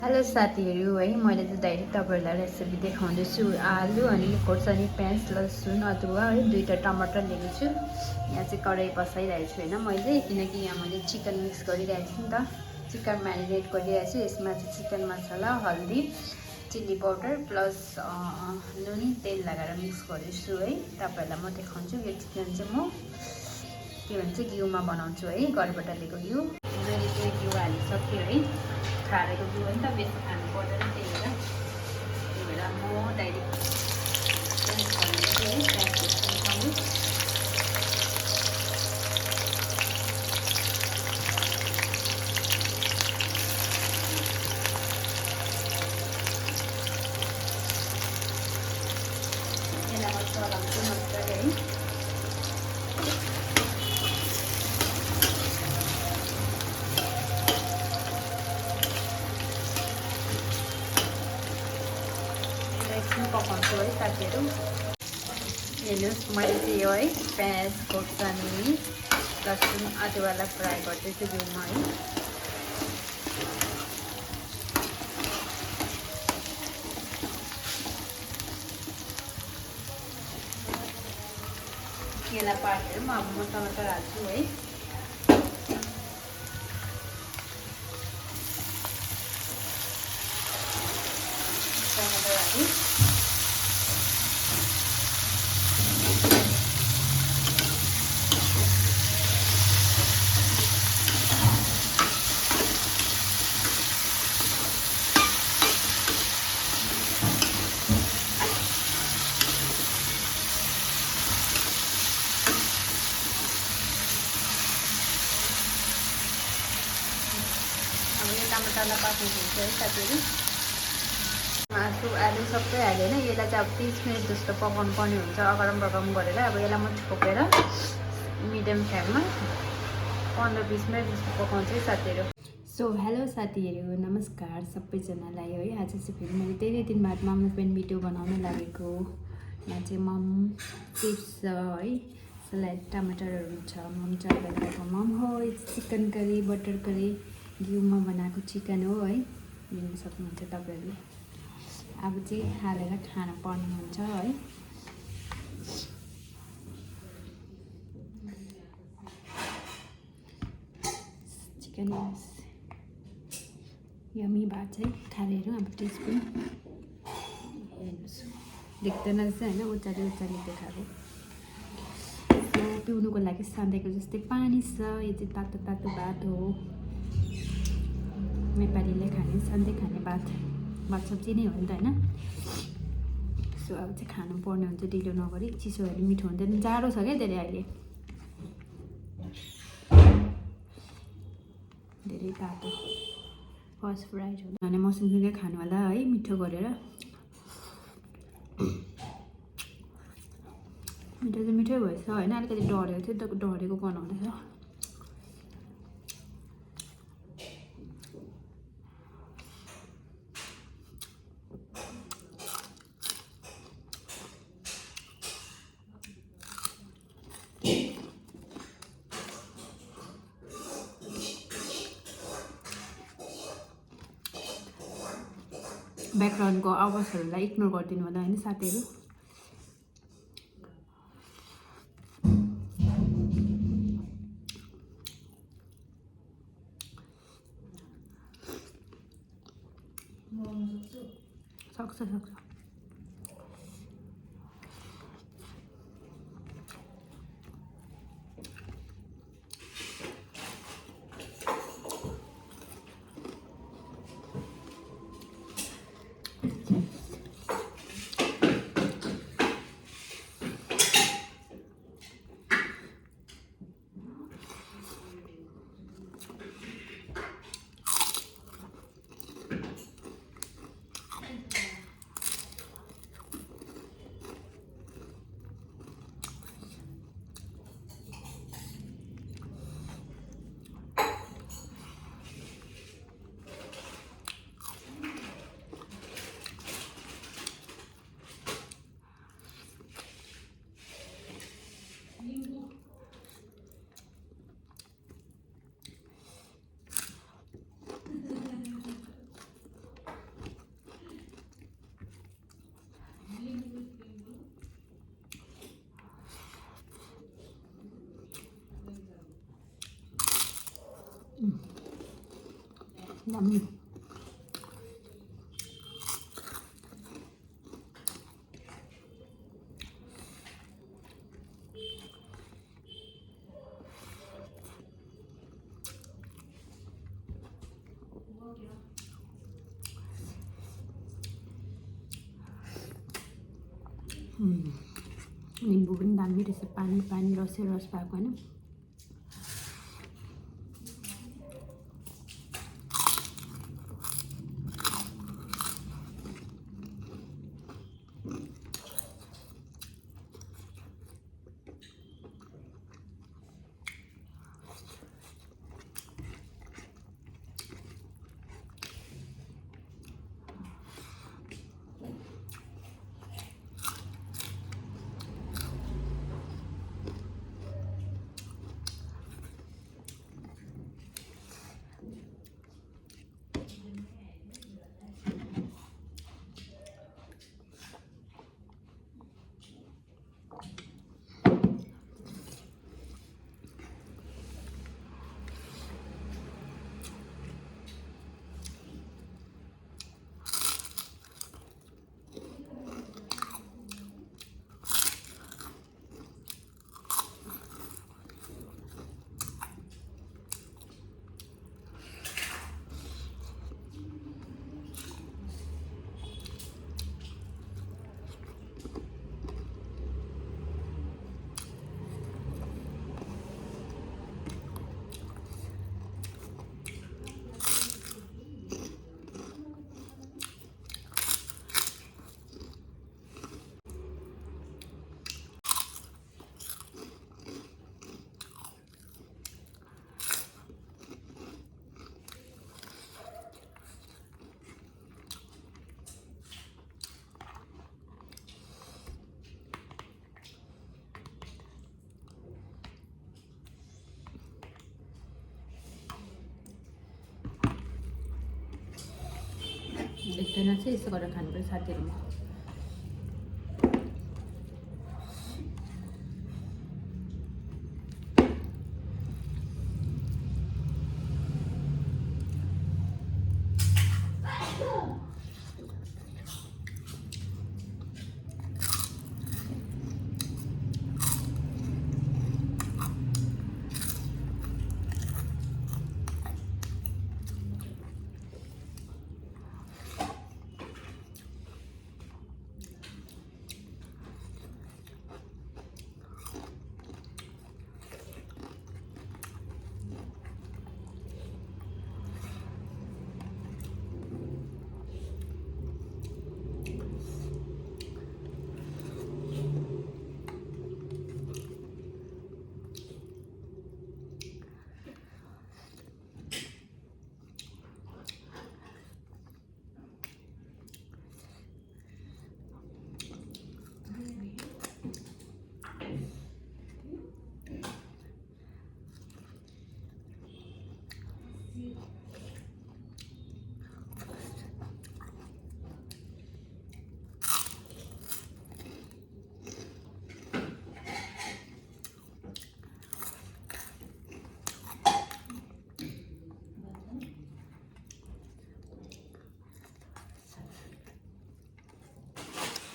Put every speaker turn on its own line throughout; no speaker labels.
Hello साथीहरू है मैले चाहिँ डाइरेक्ट तपाईँहरूलाई रेसिपी देखाउँदैछु। आलु अनि खोर्सानी प्याज लसुन अदुवा है दुईवटा टमाटर लिएको छु। यहाँ चाहिँ कराई बसाइरहेको छु होइन मैले, किनकि यहाँ मैले चिकन मिक्स गरिरहेको छु नि त, चिकन म्यारिनेट गरिरहेको छु। यसमा चाहिँ चिकन मसला हल्दी चिल्ली पाउडर प्लस नुन तेल लगाएर मिक्स गर्दैछु है। तपाईँहरूलाई म देखाउँछु। यो चिकन चाहिँ म के भन्छ घिउमा बनाउँछु है, घरबाट ल्याएको घिउ। मैले चाहिँ घिउ हालिसक्यो है, खारेको घिउ हो नि त, बेसी खानु पर्दैन, त्यही भएर म डाइरेक्ट यसलाई म चलाउँछु मजाले है। एकछिन पकाउँछु है साथीहरू। हेर्नुहोस् मैले चाहिँ यो है प्याज खोर्सानी लसुन अदुवालाई फ्राई गर्दैछु घिउमा है। यसलाई पारेर म अब टमाटर हाल्छु है। टमाटर हालेँ। अब यो टमाटरलाई पाक्नुहुन्छ है साथीहरू। मासु आलु सबै हालेँ होइन। यसलाई चाहिँ अब 30 मिनट जस्तो पकाउनु पर्ने हुन्छ, अगरम बगरम गरेर। अब यसलाई म छोपेर मिडियम फ्लेममा 15-20 मिनट जस्तो पकाउँछु है साथीहरू। सो हेलो साथीहरू, नमस्कार सबैजनालाई है। आज चाहिँ फेरि मैले धेरै दिन बाद मोमो पेन भिडियो बनाउन लागेको। यहाँ चाहिँ मोमो चिप्स छ है, सलाद टमाटरहरू छ, मोमो चाट बनाएको मोमो हो, चिकन करी बटर करी घिउमा बनाएको चिकन हो है। लिन सक्नुहुन्छ तपाईँहरूले। अब चाहिँ हालेर खान पर्ने हुन्छ है। चिकन यमी भएको चाहिँ खानेहरू अब टिस्पुन हेर्नुहोस्, देख्दैन रहेछ होइन, उचाली उचाली देखाएको। पिउनुको लागि सधैँको जस्तै पानी छ। यो चाहिँ तातो तातो भात हो, नेपालीले खाने सधैँ खाने भात सब्जी नै हो नि त होइन। सो अब चाहिँ खानु पर्ने हुन्छ ढिलो नगरी, चिसो भएर मिठो हुँदैन। जाडो छ क्या धेरै अहिले, धेरै तातो फर्स्ट फ्राइड हुन्छ भने मसँगसँगै खानु होला है, मिठो गरेर। मिठो चाहिँ मिठै भएछ होइन, अलिकति डढेको थियो, डढेको बनाउँदैछ। ब्याकग्राउन्डको आवाजहरूलाई इग्नोर गरिदिनु होला होइन साथीहरू। सक्छ
Yummy. निम्बु पनि दामी रहेछ पानी पानी रसै रस भएको हैन देख्दैन चाहिँ यसो गरेर खानुपर्छ साथीहरुमा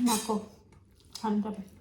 नको खानु तपाईं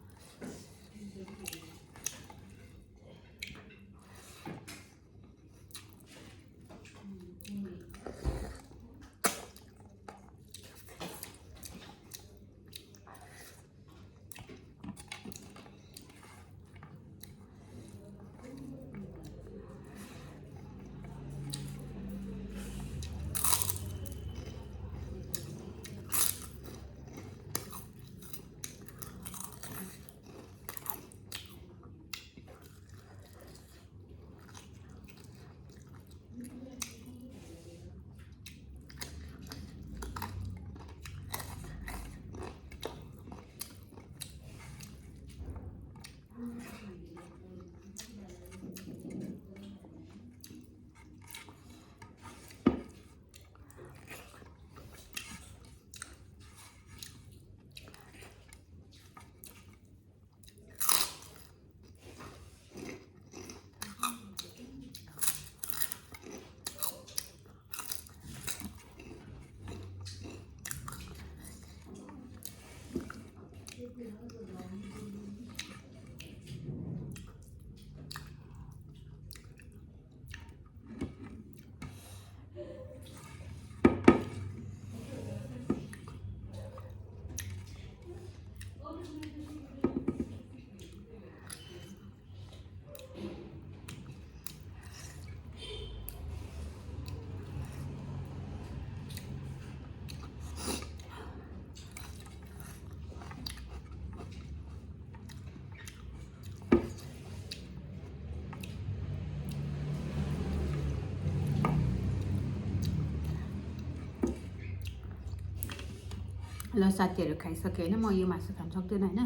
ल साथीहरू खाइसक्यो होइन, म यो मासु खान सक्दैन होइन,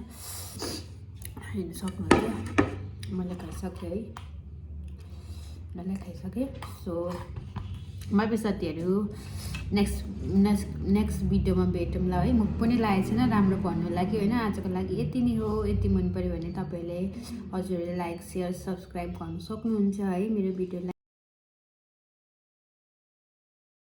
हेर्नु सक्नुहुन्छ मैले खाइसकेँ है, डल्लै खाइसकेँ। सो बाई साथीहरू, नेक्स्ट भिडियोमा भेटौँ ल है। मुख पनि लागेको छैन राम्रो भन्नु लागि होइन। आजको लागि यति नै हो। यति मन पऱ्यो भने तपाईँहरूले हजुरहरूले लाइक, सेयर, सब्सक्राइब गर्नु सक्नुहुन्छ है मेरो भिडियोलाई।